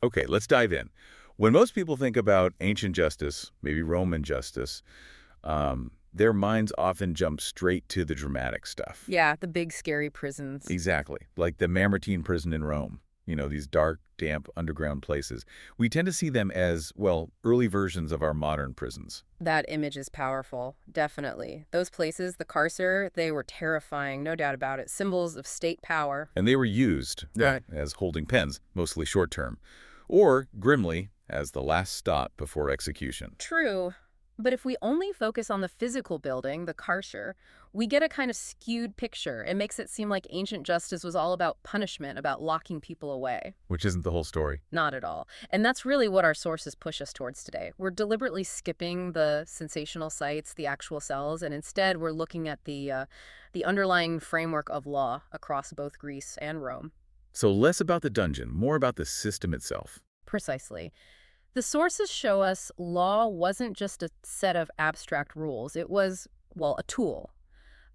Okay, let's dive in. When most people think about ancient justice, maybe Roman justice, their minds often jump straight to the dramatic stuff. Yeah, the big scary prisons. Exactly. Like the Mamertine prison in Rome. These dark, damp, underground places. We tend to see them as, well, early versions of our modern prisons. That image is powerful, definitely. Those places, the carcer, they were terrifying, no doubt about it. Symbols of state power. And they were used as holding pens, mostly short term, or grimly as the last stop before execution. True. But if we only focus on the physical building, the carcer, we get a kind of skewed picture. It makes it seem like ancient justice was all about punishment, about locking people away. Which isn't the whole story. Not at all. And that's really what our sources push us towards today. We're deliberately skipping the sensational sites, the actual cells, and instead we're looking at the underlying framework of law across both Greece and Rome. So less about the dungeon, more about the system itself. Precisely. The sources show us law wasn't just a set of abstract rules. It was, well, a tool,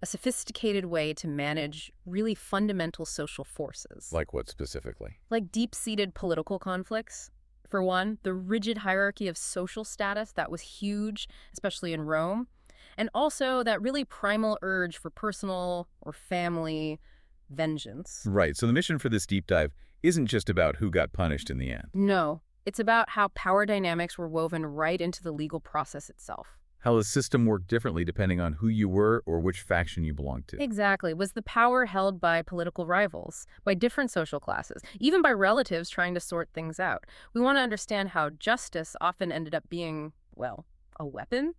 a sophisticated way to manage really fundamental social forces. Like what specifically? Like deep-seated political conflicts. For one, the rigid hierarchy of social status that was huge, especially in Rome. And also that really primal urge for personal or family vengeance. Right, so the mission for this deep dive isn't just about who got punished in the end. No, it's about how power dynamics were woven right into the legal process itself. How the system worked differently depending on who you were or which faction you belonged to. Exactly. Was the power held by political rivals, by different social classes, even by relatives trying to sort things out? We want to understand how justice often ended up being, well, a weapon?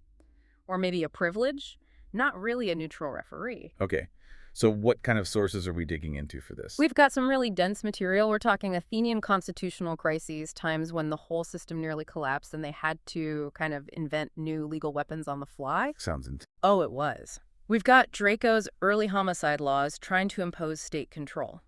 Or maybe a privilege? Not really a neutral referee. Okay, so what kind of sources are we digging into for this? We've got some really dense material. We're talking Athenian constitutional crises, times when the whole system nearly collapsed and they had to kind of invent new legal weapons on the fly. Sounds intense. Oh, it was. We've got Draco's early homicide laws trying to impose state control.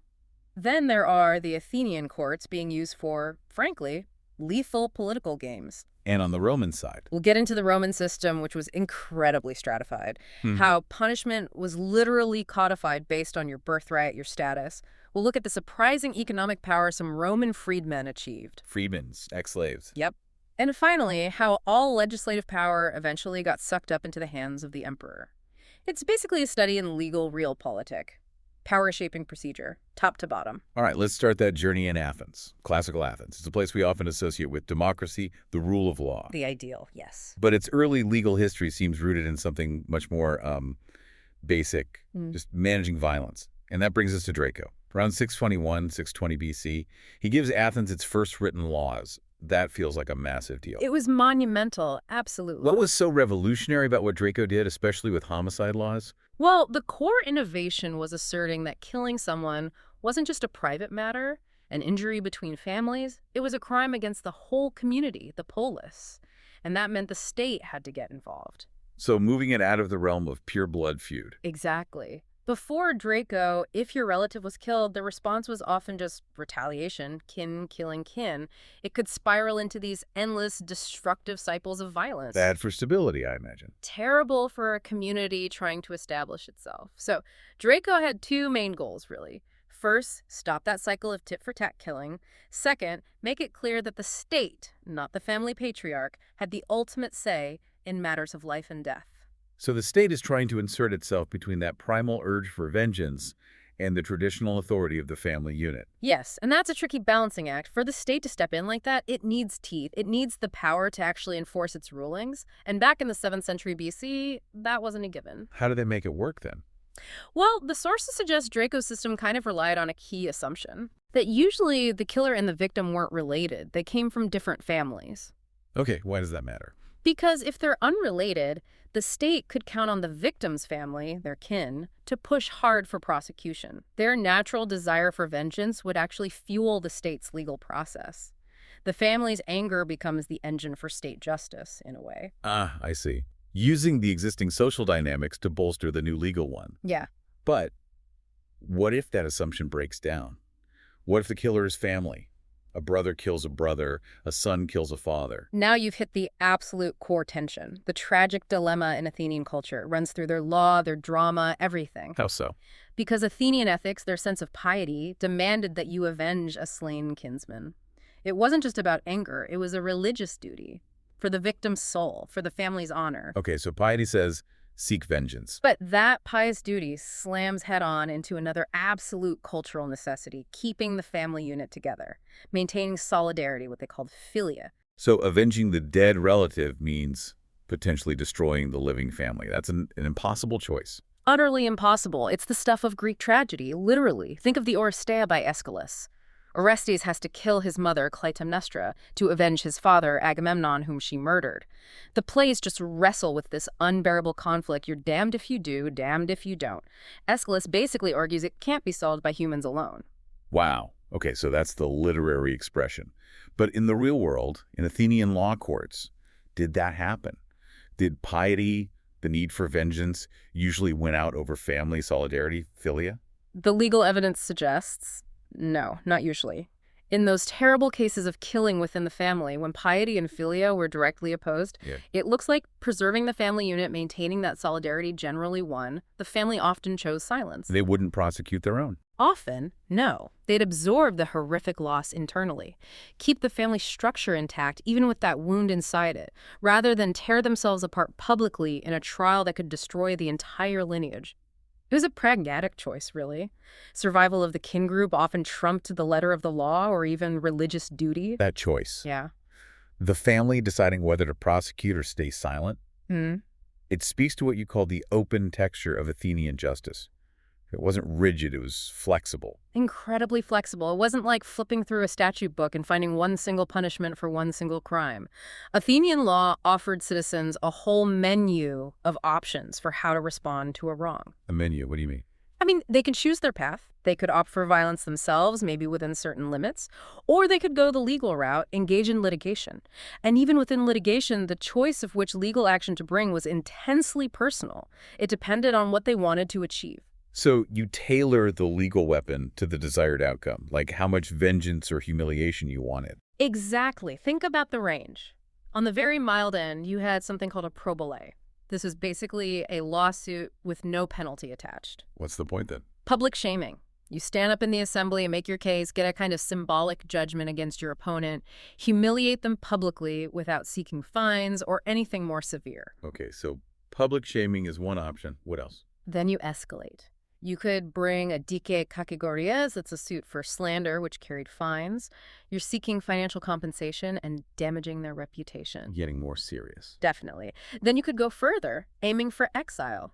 Then there are the Athenian courts being used for, frankly, lethal political games. And on the Roman side? We'll get into the Roman system, which was incredibly stratified. How punishment was literally codified based on your birthright, your status. We'll look at the surprising economic power some Roman freedmen achieved. Freedmen's, ex-slaves. Yep. And finally, how all legislative power eventually got sucked up into the hands of the emperor. It's basically a study in legal realpolitik. Power-shaping procedure, top to bottom. All right, let's start that journey in Athens, classical Athens. It's a place we often associate with democracy, the rule of law. The ideal, yes. But its early legal history seems rooted in something much more basic, just managing violence. And that brings us to Draco. Around 621, 620 BC, he gives Athens its first written laws. That feels like a massive deal. It was monumental, absolutely. What was so revolutionary about what Draco did, especially with homicide laws? Well, the core innovation was asserting that killing someone wasn't just a private matter, an injury between families. It was a crime against the whole community, the polis. And that meant the state had to get involved. So moving it out of the realm of pure blood feud. Exactly. Before Draco, if your relative was killed, the response was often just retaliation, kin killing kin. It could spiral into these endless, destructive cycles of violence. Bad for stability, I imagine. Terrible for a community trying to establish itself. So Draco had two main goals, really. First, stop that cycle of tit-for-tat killing. Second, make it clear that the state, not the family patriarch, had the ultimate say in matters of life and death. So the state is trying to insert itself between that primal urge for vengeance and the traditional authority of the family unit. Yes, and that's a tricky balancing act. For the state to step in like that, it needs teeth. It needs the power to actually enforce its rulings. And back in the 7th century BC, that wasn't a given. How do they make it work then? Well, the sources suggest Draco's system kind of relied on a key assumption, that usually the killer and the victim weren't related. They came from different families. Okay, why does that matter? Because if they're unrelated, the state could count on the victim's family, their kin, to push hard for prosecution. Their natural desire for vengeance would actually fuel the state's legal process. The family's anger becomes the engine for state justice, in a way. Ah, I see. Using the existing social dynamics to bolster the new legal one. Yeah. But what if that assumption breaks down? What if the killer is family? A brother kills a brother, a son kills a father. Now you've hit the absolute core tension. The tragic dilemma in Athenian culture. It runs through their law, their drama, everything. How so? Because Athenian ethics, their sense of piety, demanded that you avenge a slain kinsman. It wasn't just about anger. It was a religious duty for the victim's soul, for the family's honor. Okay, so piety says seek vengeance. But that pious duty slams head-on into another absolute cultural necessity, keeping the family unit together, maintaining solidarity, what they called philia. So avenging the dead relative means potentially destroying the living family. That's an impossible choice. Utterly impossible. It's the stuff of Greek tragedy, literally. Think of the Oresteia by Aeschylus. Orestes has to kill his mother, Clytemnestra, to avenge his father, Agamemnon, whom she murdered. The plays just wrestle with this unbearable conflict. You're damned if you do, damned if you don't. Aeschylus basically argues it can't be solved by humans alone. Wow. Okay, so that's the literary expression. But in the real world, in Athenian law courts, did that happen? Did piety, the need for vengeance, usually win out over family solidarity, philia? The legal evidence suggests no, not usually. In those terrible cases of killing within the family, when piety and philia were directly opposed, it looks like preserving the family unit, maintaining that solidarity generally won. The family often chose silence. They wouldn't prosecute their own. Often, no. They'd absorb the horrific loss internally, keep the family structure intact even with that wound inside it, rather than tear themselves apart publicly in a trial that could destroy the entire lineage. It was a pragmatic choice, really. Survival of the kin group often trumped the letter of the law or even religious duty. That choice. Yeah. The family deciding whether to prosecute or stay silent. It speaks to what you call the open texture of Athenian justice. It wasn't rigid, it was flexible. Incredibly flexible. It wasn't like flipping through a statute book and finding one single punishment for one single crime. Athenian law offered citizens a whole menu of options for how to respond to a wrong. A menu, what do you mean? I mean, they could choose their path. They could opt for violence themselves, maybe within certain limits, or they could go the legal route, engage in litigation. And even within litigation, the choice of which legal action to bring was intensely personal. It depended on what they wanted to achieve. So you tailor the legal weapon to the desired outcome, like how much vengeance or humiliation you wanted. Exactly. Think about the range. On the very mild end, you had something called a probole. This is basically a lawsuit with no penalty attached. What's the point then? Public shaming. You stand up in the assembly and make your case, get a kind of symbolic judgment against your opponent, humiliate them publicly without seeking fines or anything more severe. Okay, so public shaming is one option. What else? Then you escalate. You could bring a dike kategorias, that's a suit for slander, which carried fines. You're seeking financial compensation and damaging their reputation. Getting more serious. Definitely. Then you could go further, aiming for exile.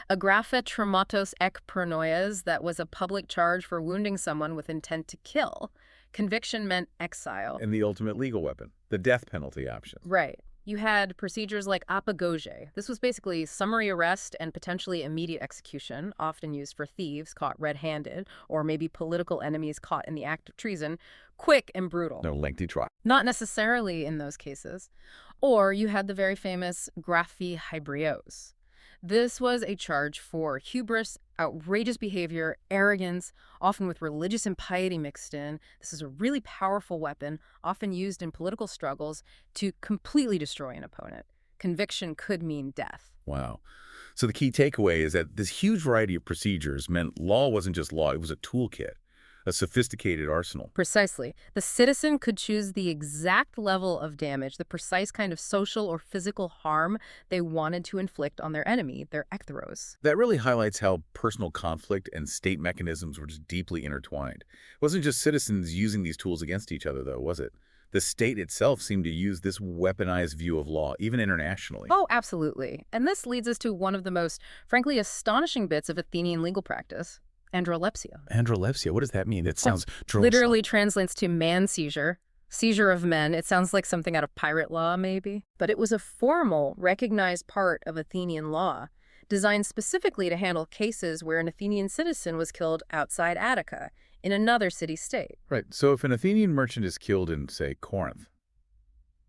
Agraphe traumatos ek pronoias, that was a public charge for wounding someone with intent to kill. Conviction meant exile. And the ultimate legal weapon, the death penalty option. Right. You had procedures like apagoge. This was basically summary arrest and potentially immediate execution, often used for thieves caught red-handed, or maybe political enemies caught in the act of treason. Quick and brutal. No lengthy trial. Not necessarily in those cases. Or you had the very famous graphi hybrios. This was a charge for hubris, outrageous behavior, arrogance, often with religious impiety mixed in. This is a really powerful weapon, often used in political struggles to completely destroy an opponent. Conviction could mean death. Wow. So the key takeaway is that this huge variety of procedures meant law wasn't just law, it was a toolkit, a sophisticated arsenal. Precisely. The citizen could choose the exact level of damage, the precise kind of social or physical harm they wanted to inflict on their enemy, their ektheros. That really highlights how personal conflict and state mechanisms were just deeply intertwined. It wasn't just citizens using these tools against each other, though, was it? The state itself seemed to use this weaponized view of law, even internationally. Oh, absolutely. And this leads us to one of the most, frankly, astonishing bits of Athenian legal practice. Androlepsia. Androlepsia, what does that mean? It sounds literally translates to man seizure. Seizure of men. It sounds like something out of pirate law, maybe. But it was a formal, recognized part of Athenian law, designed specifically to handle cases where an Athenian citizen was killed outside Attica, in another city-state. Right. So if an Athenian merchant is killed in, say, Corinth,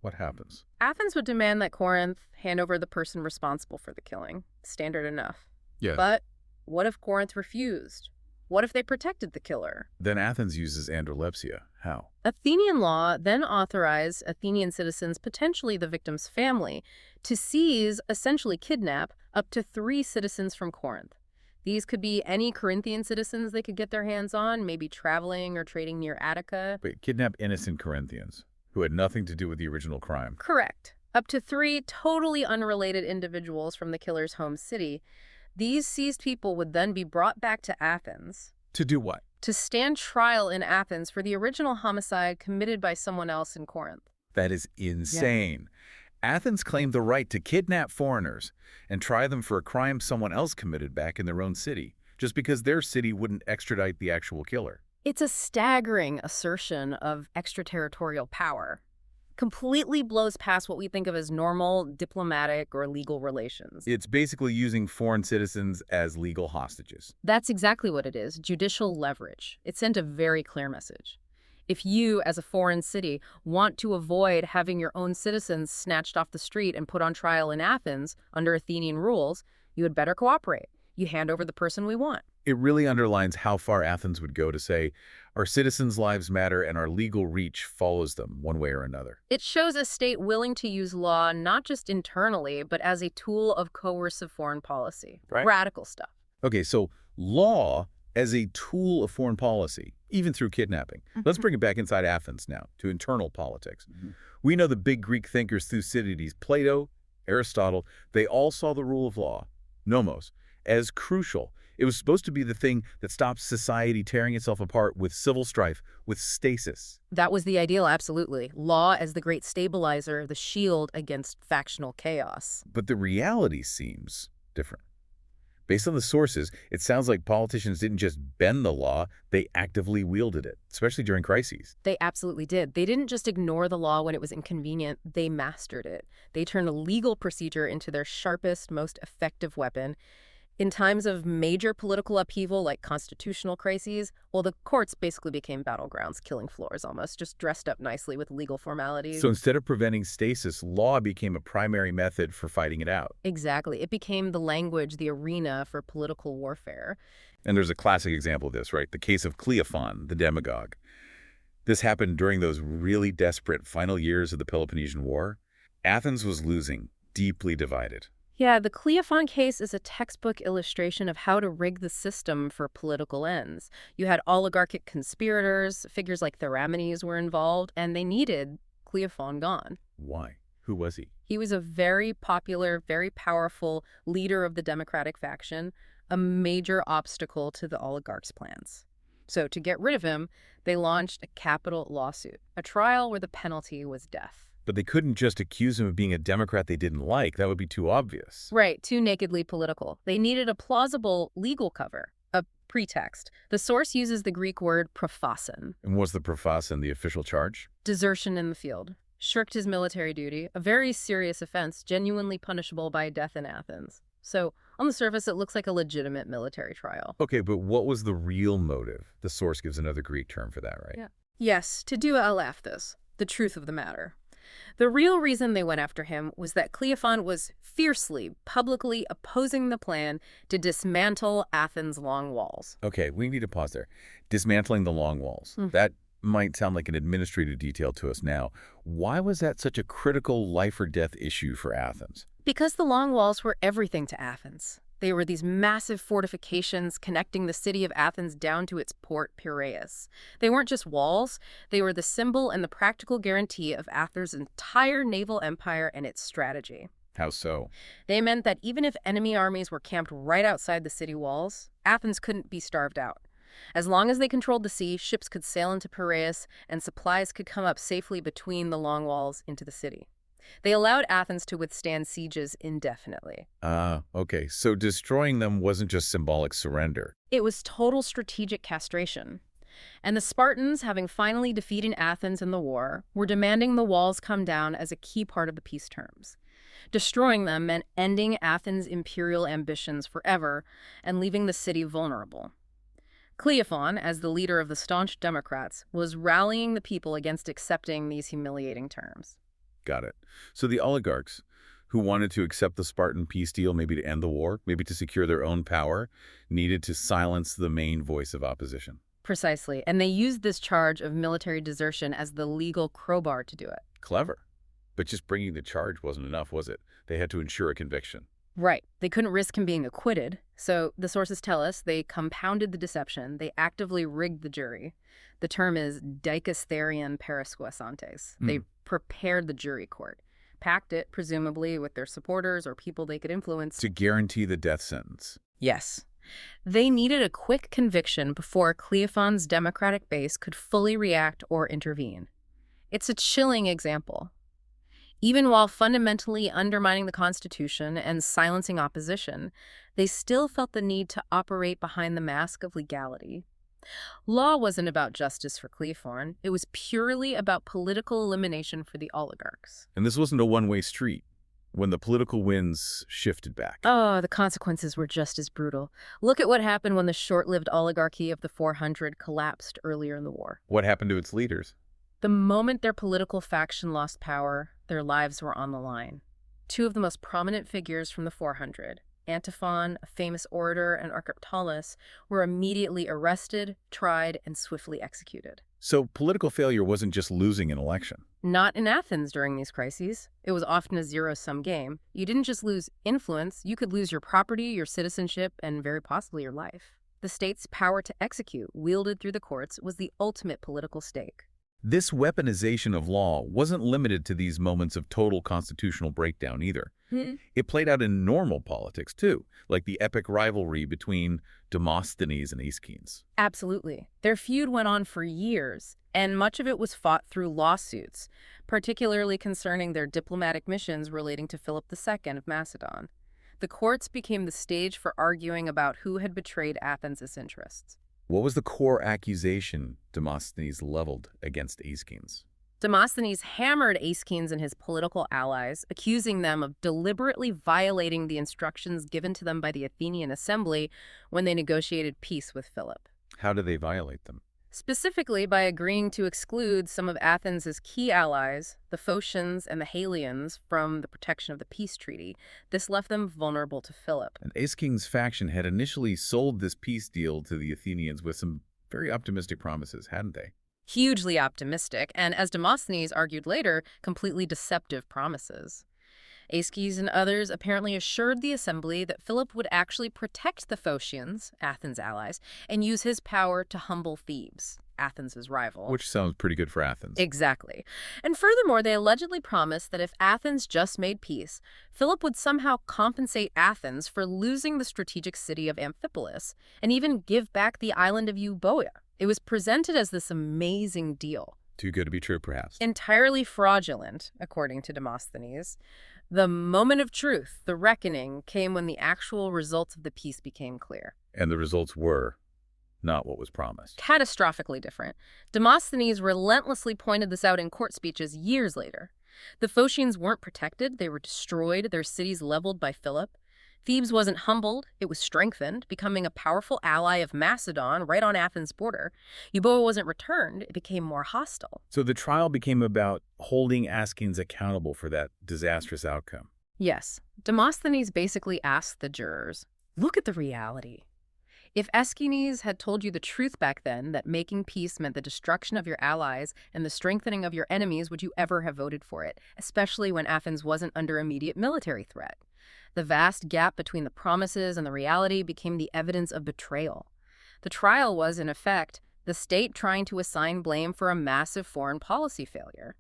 what happens? Athens would demand that Corinth hand over the person responsible for the killing. Standard enough. Yeah. But what if Corinth refused? What if they protected the killer? Then Athens uses androlepsia. How? Athenian law then authorized Athenian citizens, potentially the victim's family, to seize, essentially kidnap, up to 3 citizens from Corinth. These could be any Corinthian citizens they could get their hands on, maybe traveling or trading near Attica. But kidnap innocent Corinthians who had nothing to do with the original crime. Correct. Up to 3 totally unrelated individuals from the killer's home city. These seized people would then be brought back to Athens. To do what? To stand trial in Athens for the original homicide committed by someone else in Corinth. That is insane. Yeah. Athens claimed the right to kidnap foreigners and try them for a crime someone else committed back in their own city, just because their city wouldn't extradite the actual killer. It's a staggering assertion of extraterritorial power. Completely blows past what we think of as normal diplomatic or legal relations. It's basically using foreign citizens as legal hostages. That's exactly what it is, judicial leverage. It sent a very clear message. If you, as a foreign city, want to avoid having your own citizens snatched off the street and put on trial in Athens under Athenian rules, you had better cooperate. You hand over the person we want. It really underlines how far Athens would go to say, our citizens' lives matter and our legal reach follows them one way or another. It shows a state willing to use law not just internally, but as a tool of coercive foreign policy. Right. Radical stuff. Okay, so law as a tool of foreign policy, even through kidnapping. Let's bring it back inside Athens now, to internal politics. We know the big Greek thinkers Thucydides, Plato, Aristotle, they all saw the rule of law, nomos, as crucial. It was supposed to be the thing that stops society tearing itself apart with civil strife, with stasis. That was the ideal, absolutely. Law as the great stabilizer, the shield against factional chaos. But the reality seems different. Based on the sources, it sounds like politicians didn't just bend the law, they actively wielded it, especially during crises. They absolutely did. They didn't just ignore the law when it was inconvenient, they mastered it. They turned a legal procedure into their sharpest, most effective weapon. In times of major political upheaval, like constitutional crises, well, the courts basically became battlegrounds, killing floors almost, just dressed up nicely with legal formalities. So instead of preventing stasis, law became a primary method for fighting it out. Exactly. It became the language, the arena for political warfare. And there's a classic example of this, right? The case of Cleophon, the demagogue. This happened during those really desperate final years of the Peloponnesian War. Athens was losing, deeply divided. Yeah, the Cleophon case is a textbook illustration of how to rig the system for political ends. You had oligarchic conspirators, figures like Theramenes were involved, and they needed Cleophon gone. Why? Who was he? He was a very popular, very powerful leader of the Democratic faction, a major obstacle to the oligarchs' plans. So to get rid of him, they launched a capital lawsuit, a trial where the penalty was death. But they couldn't just accuse him of being a Democrat they didn't like. That would be too obvious. Right, too nakedly political. They needed a plausible legal cover, a pretext. The source uses the Greek word prophasin. And was the prophasin the official charge? Desertion in the field. Shirked his military duty, a very serious offense, genuinely punishable by death in Athens. So, on the surface, it looks like a legitimate military trial. Okay, but what was the real motive? The source gives another Greek term for that, right? Yeah. Yes, to do alephthos, the truth of the matter. The real reason they went after him was that Cleophon was fiercely, publicly opposing the plan to dismantle Athens' long walls. Okay, we need to pause there. Dismantling the long walls. That might sound like an administrative detail to us now. Why was that such a critical life or death issue for Athens? Because the long walls were everything to Athens. They were these massive fortifications connecting the city of Athens down to its port, Piraeus. They weren't just walls, they were the symbol and the practical guarantee of Athens' entire naval empire and its strategy. How so? They meant that even if enemy armies were camped right outside the city walls, Athens couldn't be starved out. As long as they controlled the sea, ships could sail into Piraeus and supplies could come up safely between the long walls into the city. They allowed Athens to withstand sieges indefinitely. Okay. So destroying them wasn't just symbolic surrender. It was total strategic castration. And the Spartans, having finally defeated Athens in the war, were demanding the walls come down as a key part of the peace terms. Destroying them meant ending Athens' imperial ambitions forever and leaving the city vulnerable. Cleophon, as the leader of the staunch Democrats, was rallying the people against accepting these humiliating terms. Got it. So the oligarchs who wanted to accept the Spartan peace deal, maybe to end the war, maybe to secure their own power, needed to silence the main voice of opposition. Precisely. And they used this charge of military desertion as the legal crowbar to do it. Clever. But just bringing the charge wasn't enough, was it? They had to ensure a conviction. Right. They couldn't risk him being acquitted. So the sources tell us they compounded the deception. They actively rigged the jury. The term is dikastherion perisquasantes. They prepared the jury court, packed it, presumably, with their supporters or people they could influence. To guarantee the death sentence. Yes. They needed a quick conviction before Cleophon's democratic base could fully react or intervene. It's a chilling example. Even while fundamentally undermining the Constitution and silencing opposition, they still felt the need to operate behind the mask of legality. Law wasn't about justice for Cleophon. It was purely about political elimination for the oligarchs. And this wasn't a one-way street. When the political winds shifted back. Oh, the consequences were just as brutal. Look at what happened when the short-lived oligarchy of the 400 collapsed earlier in the war. What happened to its leaders? The moment their political faction lost power, their lives were on the line. Two of the most prominent figures from the 400, Antiphon, a famous orator, and Archiptolos, were immediately arrested, tried, and swiftly executed. So political failure wasn't just losing an election. Not in Athens during these crises. It was often a zero-sum game. You didn't just lose influence, you could lose your property, your citizenship, and very possibly your life. The state's power to execute, wielded through the courts, was the ultimate political stake. This weaponization of law wasn't limited to these moments of total constitutional breakdown either. It played out in normal politics too, like the epic rivalry between Demosthenes and Aeschines. Absolutely. Their feud went on for years, and much of it was fought through lawsuits, particularly concerning their diplomatic missions relating to Philip II of Macedon. The courts became the stage for arguing about who had betrayed Athens' interests. What was the core accusation Demosthenes leveled against Aeschines? Demosthenes hammered Aeschines and his political allies, accusing them of deliberately violating the instructions given to them by the Athenian assembly when they negotiated peace with Philip. How did they violate them? Specifically by agreeing to exclude some of Athens' key allies, the Phocians and the Halians, from the protection of the peace treaty. This left them vulnerable to Philip. And Aeschines' faction had initially sold this peace deal to the Athenians with some very optimistic promises, hadn't they? Hugely optimistic, and as Demosthenes argued later, completely deceptive promises. Aeschines and others apparently assured the assembly that Philip would actually protect the Phocians, Athens' allies, and use his power to humble Thebes, Athens' rival. Which sounds pretty good for Athens. Exactly. And furthermore, they allegedly promised that if Athens just made peace, Philip would somehow compensate Athens for losing the strategic city of Amphipolis and even give back the island of Euboea. It was presented as this amazing deal. Too good to be true, perhaps. Entirely fraudulent, according to Demosthenes. The moment of truth, the reckoning, came when the actual results of the peace became clear. And the results were not what was promised. Catastrophically different. Demosthenes relentlessly pointed this out in court speeches years later. The Phocians weren't protected, they were destroyed, their cities leveled by Philip. Thebes wasn't humbled, it was strengthened, becoming a powerful ally of Macedon right on Athens' border. Euboea wasn't returned, it became more hostile. So the trial became about holding Aeschines accountable for that disastrous outcome. Yes. Demosthenes basically asked the jurors, look at the reality. If Aeschines had told you the truth back then, that making peace meant the destruction of your allies and the strengthening of your enemies, would you ever have voted for it, especially when Athens wasn't under immediate military threat? The vast gap between the promises and the reality became the evidence of betrayal. The trial was, in effect, the state trying to assign blame for a massive foreign policy failure.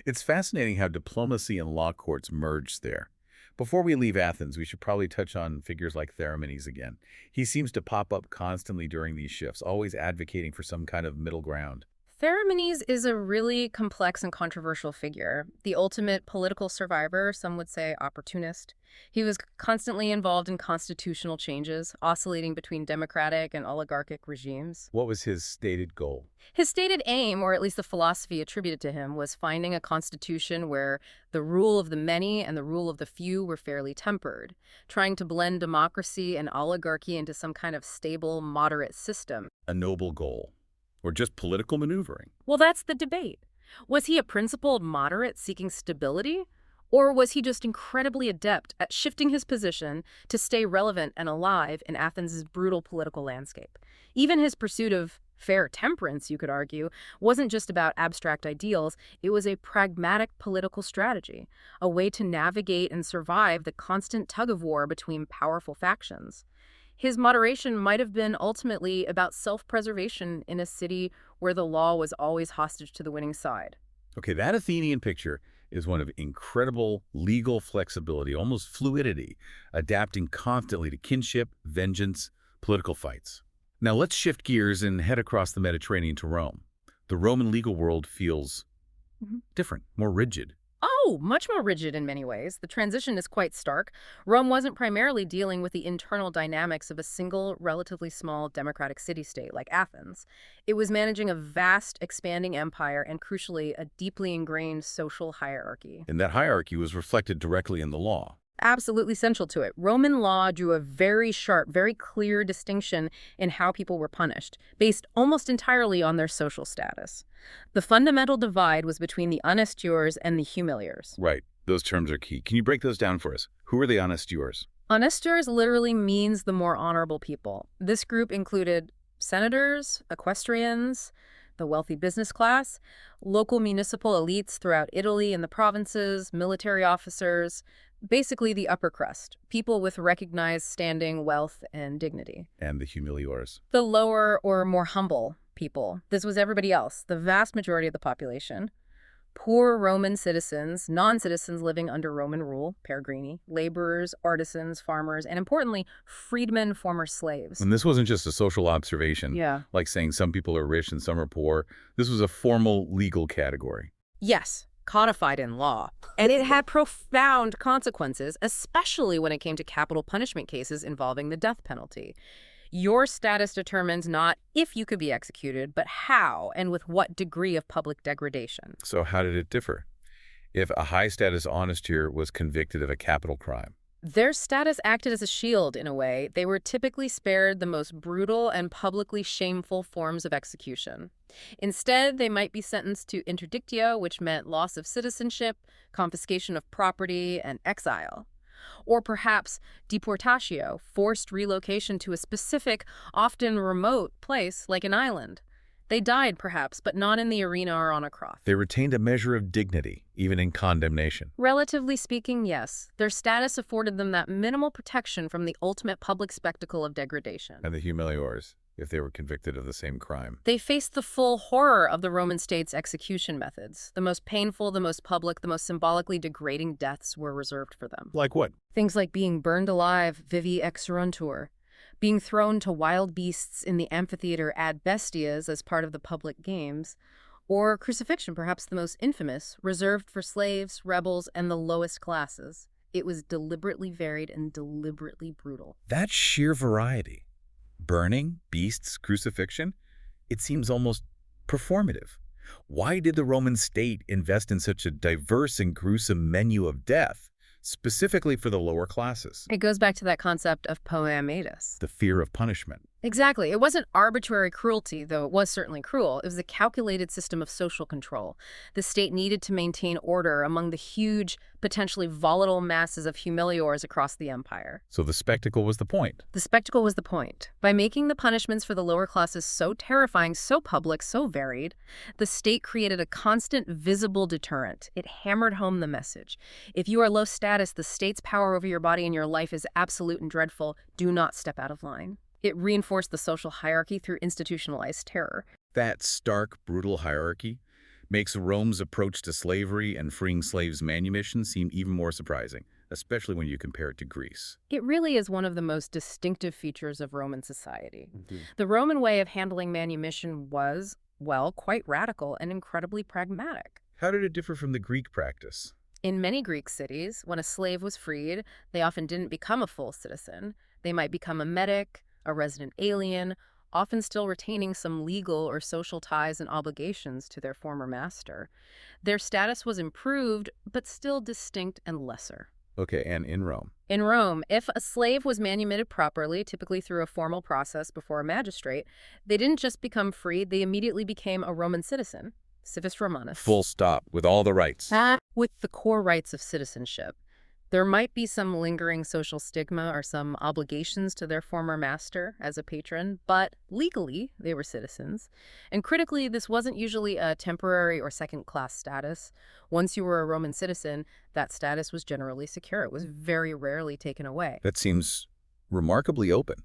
It's fascinating how diplomacy and law courts merged there. Before we leave Athens, we should probably touch on figures like Theramenes again. He seems to pop up constantly during these shifts, always advocating for some kind of middle ground. Theramenes is a really complex and controversial figure. The ultimate political survivor, some would say opportunist. He was constantly involved in constitutional changes, oscillating between democratic and oligarchic regimes. What was his stated goal? His stated aim, or at least the philosophy attributed to him, was finding a constitution where the rule of the many and the rule of the few were fairly tempered, trying to blend democracy and oligarchy into some kind of stable, moderate system. A noble goal. Or just political maneuvering? Well, that's the debate. Was he a principled moderate seeking stability? Or was he just incredibly adept at shifting his position to stay relevant and alive in Athens' brutal political landscape? Even his pursuit of Fair temperance, you could argue, wasn't just about abstract ideals, it was a pragmatic political strategy, a way to navigate and survive the constant tug-of-war between powerful factions. His moderation might have been ultimately about self-preservation in a city where the law was always hostage to the winning side. Okay, that Athenian picture is one of incredible legal flexibility, almost fluidity, adapting constantly to kinship, vengeance, political fights. Now let's shift gears and head across the Mediterranean to Rome. The Roman legal world feels different, more rigid. Oh, much more rigid in many ways. The transition is quite stark. Rome wasn't primarily dealing with the internal dynamics of a single, relatively small democratic city-state like Athens. It was managing a vast, expanding empire and, crucially, a deeply ingrained social hierarchy. And that hierarchy was reflected directly in the law. Absolutely central to it. Roman law drew a very sharp, very clear distinction in how people were punished, based almost entirely on their social status. The fundamental divide was between the honestiores and the humiliores. Right. Those terms are key. Can you break those down for us? Who are the honestiores? Honestiores literally means the more honorable people. This group included senators, equestrians, the wealthy business class, local municipal elites throughout Italy and the provinces, military officers, basically the upper crust, people with recognized standing, wealth, and dignity. And the humiliores. The lower or more humble people. This was everybody else, the vast majority of the population. Poor Roman citizens, non-citizens living under Roman rule, peregrini, laborers, artisans, farmers, and importantly, freedmen, former slaves. And this wasn't just a social observation, Yeah. like saying some people are rich and some are poor. This was a formal legal category. Yes, codified in law. And it had profound consequences, especially when it came to capital punishment cases involving the death penalty. Your status determines not if you could be executed, but how and with what degree of public degradation. So how did it differ? If a high-status honestier was convicted of a capital crime, Their status acted as a shield, in a way. They were typically spared the most brutal and publicly shameful forms of execution. Instead, they might be sentenced to interdictio, which meant loss of citizenship, confiscation of property, and exile. Or perhaps deportatio, forced relocation to a specific, often remote place like an island. They died, perhaps, but not in the arena or on a cross. they retained a measure of dignity, even in condemnation. Relatively speaking, yes. Their status afforded them that minimal protection from the ultimate public spectacle of degradation. And the humiliores, if they were convicted of the same crime. They faced the full horror of the Roman state's execution methods. The most painful, the most public, the most symbolically degrading deaths were reserved for them. Like what? Things like being burned alive, vivi exerantur, being thrown to wild beasts in the amphitheater ad bestias as part of the public games, or crucifixion, perhaps the most infamous, reserved for slaves, rebels, and the lowest classes. It was deliberately varied and deliberately brutal. That sheer variety. Burning, beasts, crucifixion, it seems almost performative. Why did the Roman state invest in such a diverse and gruesome menu of death, specifically for the lower classes? It goes back to that concept of poematus. The fear of punishment. Exactly. It wasn't arbitrary cruelty, though it was certainly cruel. It was a calculated system of social control. The state needed to maintain order among the huge, potentially volatile masses of humiliores across the empire. So the spectacle was the point. The spectacle was the point. By making the punishments for the lower classes so terrifying, so public, so varied, the state created a constant, visible deterrent. It hammered home the message. If you are low status, the state's power over your body and your life is absolute and dreadful. Do not step out of line. It reinforced the social hierarchy through institutionalized terror. That stark, brutal hierarchy makes Rome's approach to slavery and freeing slaves' manumission seem even more surprising, especially when you compare it to Greece. It really is one of the most distinctive features of Roman society. The Roman way of handling manumission was, well, quite radical and incredibly pragmatic. How did it differ from the Greek practice? In many Greek cities, when a slave was freed, they often didn't become a full citizen. They might become a metic, a resident alien, often still retaining some legal or social ties and obligations to their former master. Their status was improved, but still distinct and lesser. Okay, and in Rome? In Rome, if a slave was manumitted properly, typically through a formal process before a magistrate, they didn't just become freed, they immediately became a Roman citizen, civis Romanus. Full stop, with all the rights. With the core rights of citizenship. There might be some lingering social stigma or some obligations to their former master as a patron, but legally, they were citizens. And critically, this wasn't usually a temporary or second-class status. Once you were a Roman citizen, that status was generally secure. It was very rarely taken away. That seems remarkably open.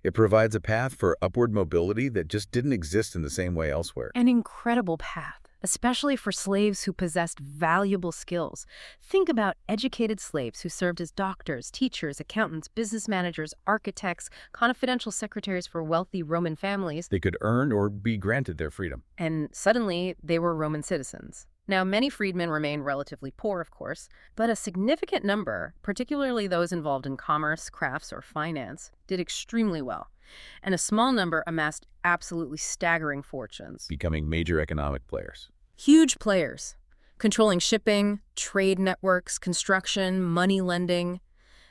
It provides a path for upward mobility that just didn't exist in the same way elsewhere. An incredible path, especially for slaves who possessed valuable skills. Think about educated slaves who served as doctors, teachers, accountants, business managers, architects, confidential secretaries for wealthy Roman families. They could earn or be granted their freedom. And suddenly, they were Roman citizens. Now, many freedmen remained relatively poor, of course, but a significant number, particularly those involved in commerce, crafts, or finance, did extremely well. And a small number amassed absolutely staggering fortunes. Becoming major economic players. Huge players, controlling shipping, trade networks, construction, money lending.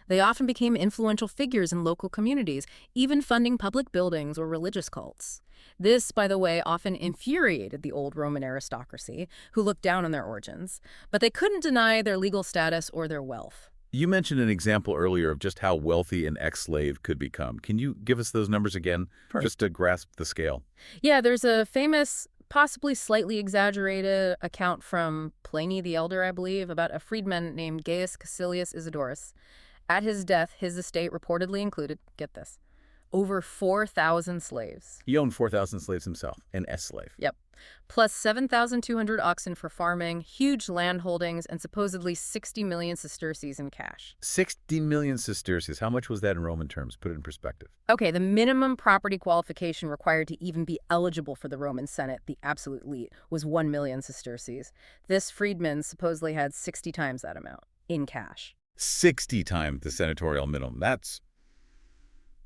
They often became influential figures in local communities, even funding public buildings or religious cults. This, by the way, often infuriated the old Roman aristocracy, who looked down on their origins, but they couldn't deny their legal status or their wealth. You mentioned an example earlier of just how wealthy an ex-slave could become. Can you give us those numbers again, just to grasp the scale? Yeah, there's a famous, possibly slightly exaggerated account from Pliny the Elder, I believe, about a freedman named Gaius Caecilius Isidorus. At his death, his estate reportedly included, get this, over 4,000 slaves. He owned 4,000 slaves himself, an S-slave. Yep. Plus 7,200 oxen for farming, huge land holdings, and supposedly 60 million sesterces in cash. 60 million sesterces. How much was that in Roman terms? Put it in perspective. Okay, the minimum property qualification required to even be eligible for the Roman Senate, the absolute elite, was 1 million sesterces. This freedman supposedly had 60 times that amount in cash. 60 times the senatorial minimum. That's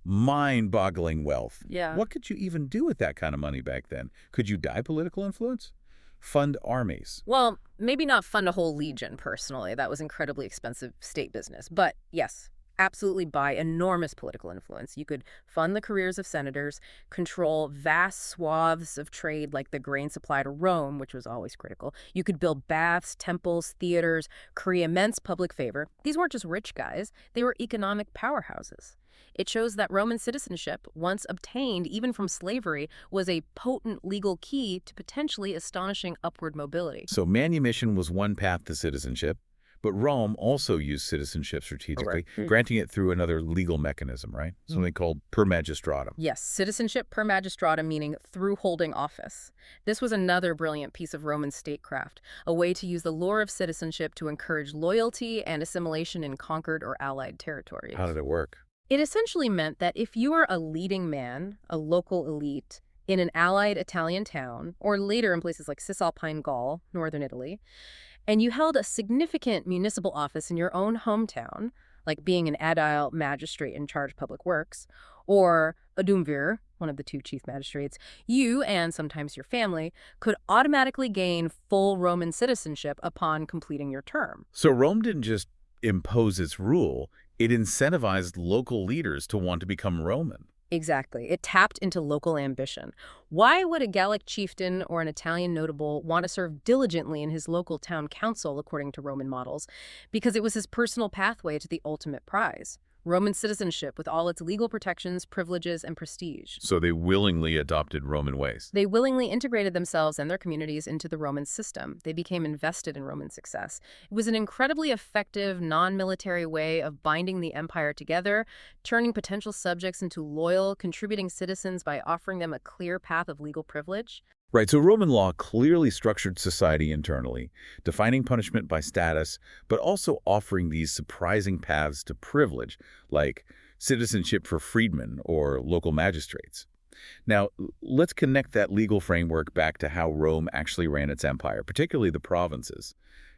mind-boggling wealth. Yeah. What could you even do with that kind of money back then? Could you buy political influence? Fund armies? Well, maybe not fund a whole legion, personally. That was incredibly expensive state business. But yes, absolutely buy enormous political influence. You could fund the careers of senators, control vast swaths of trade like the grain supply to Rome, which was always critical. You could build baths, temples, theaters, create immense public favor. These weren't just rich guys. They were economic powerhouses. It shows that Roman citizenship, once obtained even from slavery, was a potent legal key to potentially astonishing upward mobility. So manumission was one path to citizenship, but Rome also used citizenship strategically, granting it through another legal mechanism, right? Something called per magistratum. Yes, citizenship per magistratum, meaning through holding office. This was another brilliant piece of Roman statecraft, a way to use the lure of citizenship to encourage loyalty and assimilation in conquered or allied territories. How did it work? It essentially meant that if you were a leading man, a local elite, in an allied Italian town, or later in places like Cisalpine Gaul, northern Italy, and you held a significant municipal office in your own hometown, like being an aedile magistrate in charge of public works, or a duumvir, one of the two chief magistrates, you, and sometimes your family, could automatically gain full Roman citizenship upon completing your term. So Rome didn't just impose its rule, it incentivized local leaders to want to become Roman. Exactly. It tapped into local ambition. Why would a Gallic chieftain or an Italian notable want to serve diligently in his local town council, according to Roman models? Because it was his personal pathway to the ultimate prize. Roman citizenship with all its legal protections, privileges, and prestige. So they willingly adopted Roman ways. They willingly integrated themselves and their communities into the Roman system. They became invested in Roman success. It was an incredibly effective, non-military way of binding the empire together, turning potential subjects into loyal, contributing citizens by offering them a clear path of legal privilege. Right, so Roman law clearly structured society internally, defining punishment by status, but also offering these surprising paths to privilege, like citizenship for freedmen or local magistrates. Now, let's connect that legal framework back to how Rome actually ran its empire, particularly the provinces.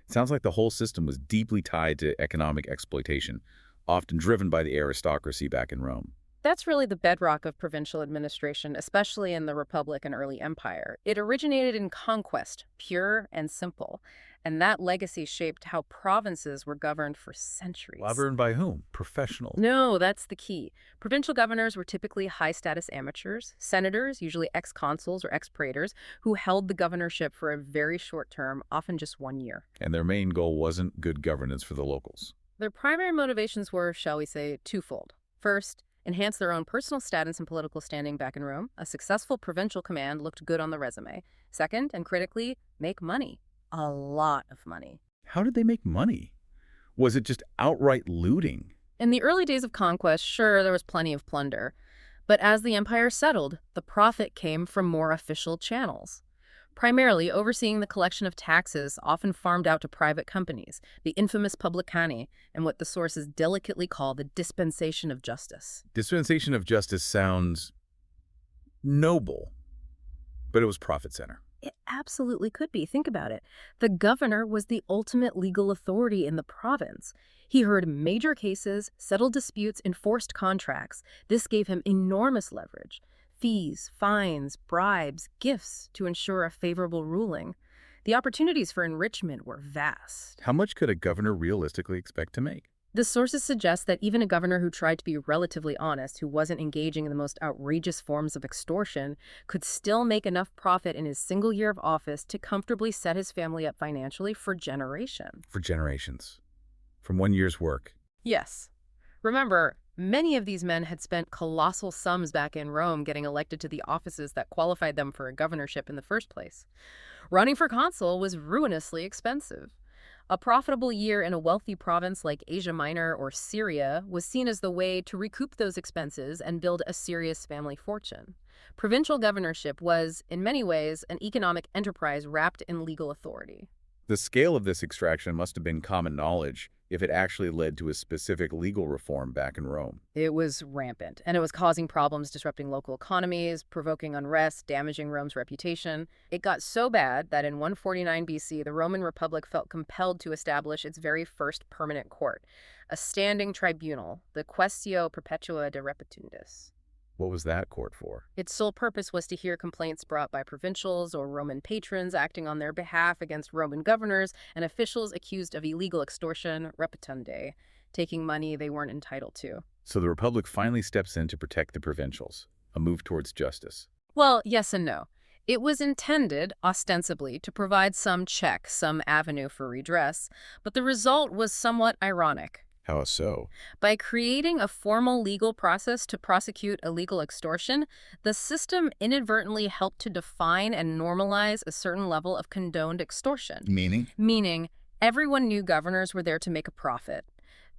It sounds like the whole system was deeply tied to economic exploitation, often driven by the aristocracy back in Rome. That's really the bedrock of provincial administration, especially in the Republic and early Empire. It originated in conquest, pure and simple, and that legacy shaped how provinces were governed for centuries. Governed by whom? Professionals? No, that's the key. Provincial governors were typically high-status amateurs, senators, usually ex-consuls or ex-praetors, who held the governorship for a very short term, often just 1 year. And their main goal wasn't good governance for the locals. Their primary motivations were, shall we say, twofold. First, enhance their own personal status and political standing back in Rome. A successful provincial command looked good on the resume. Second, and critically, make money. A lot of money. How did they make money? Was it just outright looting? In the early days of conquest, sure, there was plenty of plunder. But as the empire settled, the profit came from more official channels. Primarily overseeing the collection of taxes often farmed out to private companies, the infamous publicani, and what the sources delicately call the dispensation of justice. Dispensation of justice sounds noble, but it was profit center. It absolutely could be. Think about it. The governor was the ultimate legal authority in the province. He heard major cases, settled disputes, enforced contracts. This gave him enormous leverage. Fees, fines, bribes, gifts to ensure a favorable ruling. The opportunities for enrichment were vast. How much could a governor realistically expect to make? The sources suggest that even a governor who tried to be relatively honest, who wasn't engaging in the most outrageous forms of extortion, could still make enough profit in his single year of office to comfortably set his family up financially for generations. For generations. From 1 year's work. Yes. Remember, many of these men had spent colossal sums back in Rome getting elected to the offices that qualified them for a governorship in the first place. Running for consul was ruinously expensive. A profitable year in a wealthy province like Asia Minor or Syria was seen as the way to recoup those expenses and build a serious family fortune. Provincial governorship was, in many ways, an economic enterprise wrapped in legal authority. The scale of this extraction must have been common knowledge if it actually led to a specific legal reform back in Rome. It was rampant, and it was causing problems, disrupting local economies, provoking unrest, damaging Rome's reputation. It got so bad that in 149 BC, the Roman Republic felt compelled to establish its very first permanent court, a standing tribunal, the Quaestio Perpetua de Repetundis. What was that court for? Its sole purpose was to hear complaints brought by provincials or Roman patrons acting on their behalf against Roman governors and officials accused of illegal extortion, repetundae, taking money they weren't entitled to. So the Republic finally steps in to protect the provincials, a move towards justice. Well, yes and no. It was intended, ostensibly, to provide some check, some avenue for redress, but the result was somewhat ironic. How so? By creating a formal legal process to prosecute illegal extortion, the system inadvertently helped to define and normalize a certain level of condoned extortion. Meaning? Meaning, everyone knew governors were there to make a profit.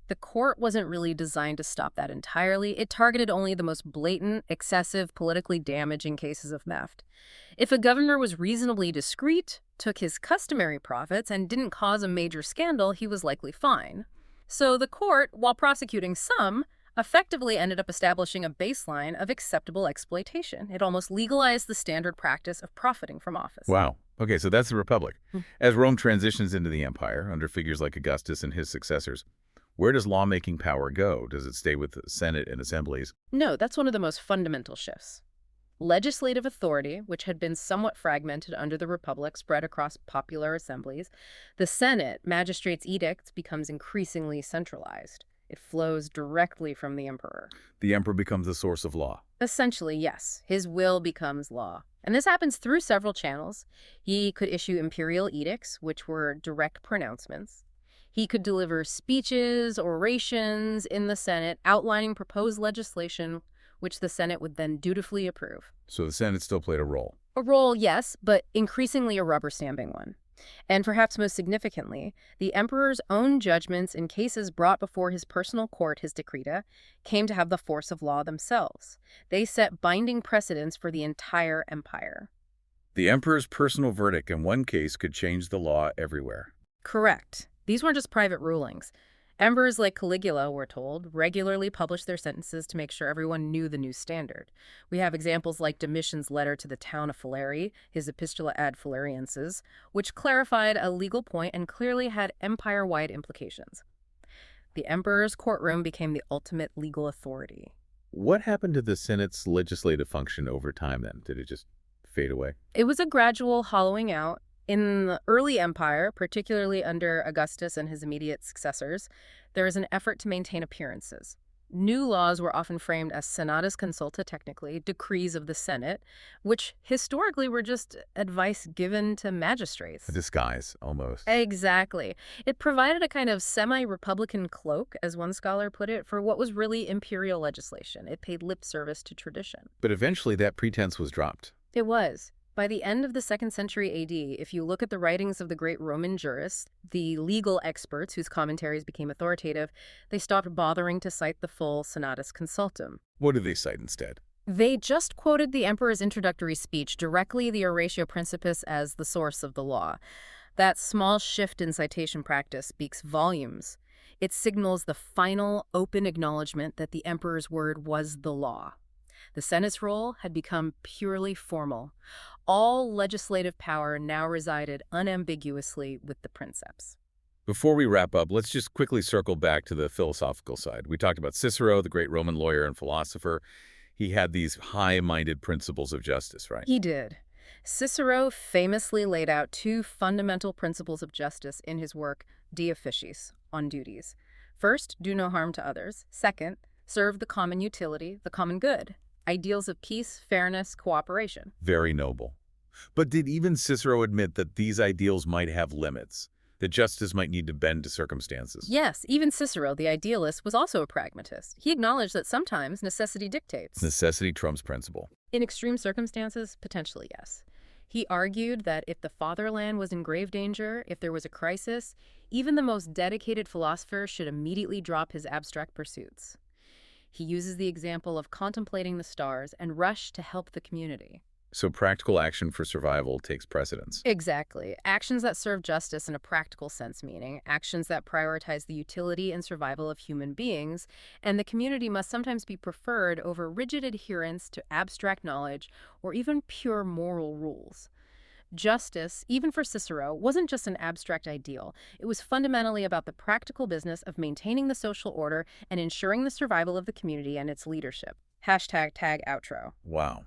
The court wasn't really designed to stop that entirely. It targeted only the most blatant, excessive, politically damaging cases of theft. If a governor was reasonably discreet, took his customary profits, and didn't cause a major scandal, he was likely fine. So the court, while prosecuting some, effectively ended up establishing a baseline of acceptable exploitation. It almost legalized the standard practice of profiting from office. Wow. Okay, so that's the Republic. As Rome transitions into the empire, under figures like Augustus and his successors, where does lawmaking power go? Does it stay with the Senate and assemblies? No, that's one of the most fundamental shifts. Legislative authority, which had been somewhat fragmented under the Republic, spread across popular assemblies. The Senate, magistrates' edicts, becomes increasingly centralized. It flows directly from the emperor. The emperor becomes the source of law. Essentially, yes. His will becomes law. And this happens through several channels. He could issue imperial edicts, which were direct pronouncements. He could deliver speeches, orations in the Senate, outlining proposed legislation, which the Senate would then dutifully approve. So the Senate still played a role. A role, yes, but increasingly a rubber-stamping one. And perhaps most significantly, the emperor's own judgments in cases brought before his personal court, his decreta, came to have the force of law themselves. They set binding precedents for the entire empire. The emperor's personal verdict in one case could change the law everywhere. Correct. These weren't just private rulings. Emperors like Caligula, we're told, regularly published their sentences to make sure everyone knew the new standard. We have examples like Domitian's letter to the town of Falerii, his Epistola ad Falerienses, which clarified a legal point and clearly had empire-wide implications. The emperor's courtroom became the ultimate legal authority. What happened to the Senate's legislative function over time then? Did it just fade away? It was a gradual hollowing out. In the early empire, particularly under Augustus and his immediate successors, there was an effort to maintain appearances. New laws were often framed as senatus consulta technically, decrees of the Senate, which historically were just advice given to A magistrates. disguise, almost. Exactly. It provided a kind of semi-republican cloak, as one scholar put it, for what was really imperial legislation. It paid lip service to tradition. But eventually that pretense was dropped. It was. By the end of the 2nd century AD, if you look at the writings of the great Roman jurists, the legal experts whose commentaries became authoritative, they stopped bothering to cite the full senatus consultum. What did they cite instead? They just quoted the emperor's introductory speech, directly the Oratio Principis, as the source of the law. That small shift in citation practice speaks volumes. It signals the final, open acknowledgement that the emperor's word was the law. The Senate's role had become purely formal. All legislative power now resided unambiguously with the princeps. Before we wrap up, let's just quickly circle back to the philosophical side. We talked about Cicero, the great Roman lawyer and philosopher. He had these high-minded principles of justice, right? He did. Cicero famously laid out 2 fundamental principles of justice in his work De Officiis, on duties. First, do no harm to others. Second, serve the common utility, the common good. Ideals of peace, fairness, cooperation. Very noble. But did even Cicero admit that these ideals might have limits, that justice might need to bend to circumstances? Yes, even Cicero, the idealist, was also a pragmatist. He acknowledged that sometimes necessity dictates. Necessity trumps principle. In extreme circumstances, potentially yes. He argued that if the fatherland was in grave danger, if there was a crisis, even the most dedicated philosopher should immediately drop his abstract pursuits. He uses the example of contemplating the stars and rush to help the community. So practical action for survival takes precedence. Exactly. Actions that serve justice in a practical sense, meaning actions that prioritize the utility and survival of human beings, and the community must sometimes be preferred over rigid adherence to abstract knowledge or even pure moral rules. Justice, even for Cicero, wasn't just an abstract ideal. It was fundamentally about the practical business of maintaining the social order and ensuring the survival of the community and its leadership. #tag outro. Wow.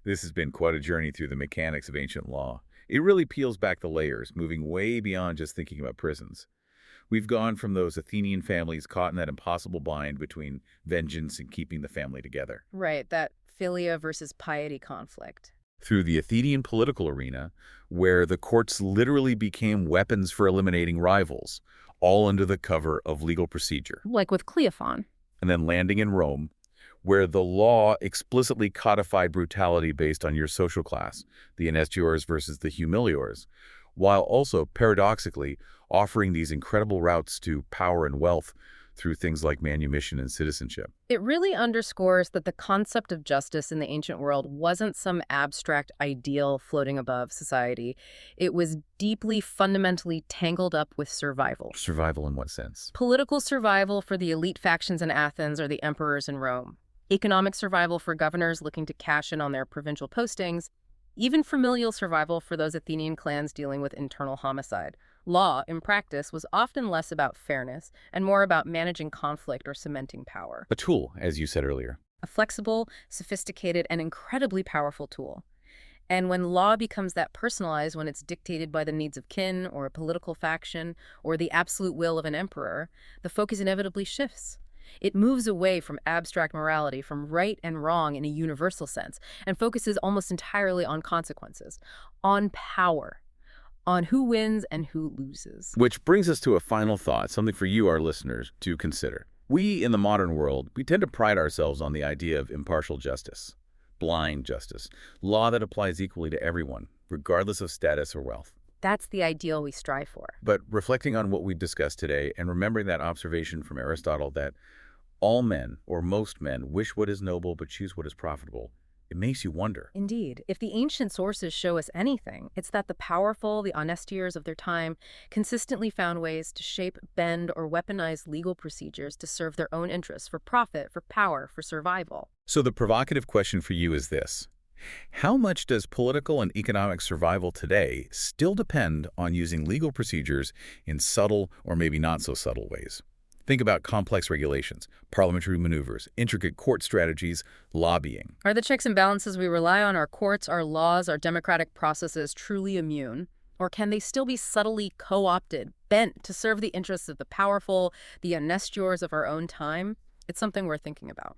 This has been quite a journey through the mechanics of ancient law. It really peels back the layers, moving way beyond just thinking about prisons. We've gone from those Athenian families caught in that impossible bind between vengeance and keeping the family together, Right, that philia versus piety conflict. through the Athenian political arena, where the courts literally became weapons for eliminating rivals, all under the cover of legal procedure. Like with Cleophon. And then landing in Rome, where the law explicitly codified brutality based on your social class, the inestiores versus the humiliores, while also, paradoxically, offering these incredible routes to power and wealth through things like manumission and citizenship. It really underscores that the concept of justice in the ancient world wasn't some abstract ideal floating above society. It was deeply, fundamentally tangled up with survival. Survival in what sense? Political survival for the elite factions in Athens or the emperors in Rome. Economic survival for governors looking to cash in on their provincial postings. Even familial survival for those Athenian clans dealing with internal homicide. Law, in practice, was often less about fairness and more about managing conflict or cementing power. A tool, as you said earlier. A flexible, sophisticated, and incredibly powerful tool. And when law becomes that personalized, when it's dictated by the needs of kin or a political faction or the absolute will of an emperor, the focus inevitably shifts. It moves away from abstract morality, from right and wrong in a universal sense, and focuses almost entirely on consequences, on power, on who wins and who loses. Which brings us to a final thought, something for you, our listeners, to consider. We, in the modern world, we tend to pride ourselves on the idea of impartial justice, blind justice, law that applies equally to everyone, regardless of status or wealth. That's the ideal we strive for. But reflecting on what we discussed today and remembering that observation from Aristotle that all men, or most men, wish what is noble but choose what is profitable, it makes you wonder. Indeed. If the ancient sources show us anything, it's that the powerful, the honestiers of their time, consistently found ways to shape, bend, or weaponize legal procedures to serve their own interests, for profit, for power, for survival. So the provocative question for you is this. How much does political and economic survival today still depend on using legal procedures in subtle or maybe not so subtle ways? Think about complex regulations, parliamentary maneuvers, intricate court strategies, lobbying. Are the checks and balances we rely on, our courts, our laws, our democratic processes, truly immune? Or can they still be subtly co-opted, bent to serve the interests of the powerful, the honestiores of our own time? It's something we're thinking about.